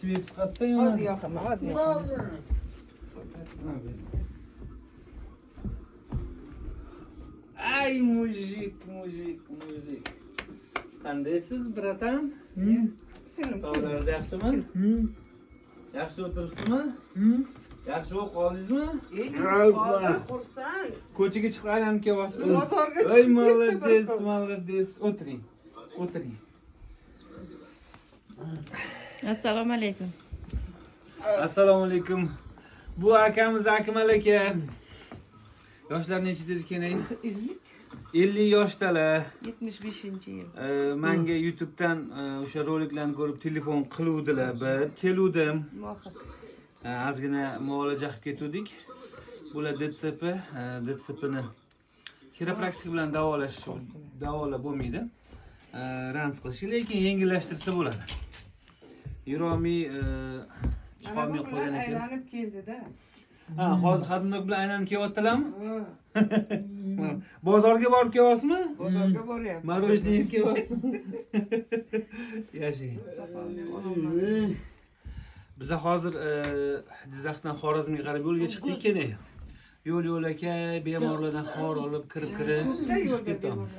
свет qatda Hozir yoqaman, hozir yoqaman. Ay mujik. Qandaysiz, bratan? Singlim. Sog'lig'ingiz yaxshimi? Yaxshi o'tiribsizmi? Yaxshi o'qib oldingizmi? Xursand. Ko'chaga chiqib aylanib kelyapsiz. Bozorga Ey, chiqib молодец, ketdi. молодец. O'tiring. Assalomu alaykum. Assalomu alaykum. Bu akamiz Akmal aka. Yoshlar necha dedi kenay? 50 yoshdalar. 75-yil. Menga YouTube'dan o'sha roliklarni ko'rib telefon qiluvdilar. Bir keluvdim. Muvaffaq. Ozgina muolaja qilib ketdik. Bular DTSPni kiropraktik bilan davolab bo'lmaydi. Rans qilish, lekin yengillashtirsa bo'ladi. Yurolmay chiqolmay qolgan ekan. Aylanib keldi-da. Ha, hozir xadimlar bilan aylanib kelyaptilarmi? Bozorga borib kelyapsizmi? Bozorga boryapti. Marojniy yeb kelyapsizmi? Yashang. Biz hozir Jizzaxdan Xorazmga qarab yo'lga chiqdik ekan. Yo'l-yo'lakay bemorlardan xor olib kirib yo'lga chiqib ketamiz.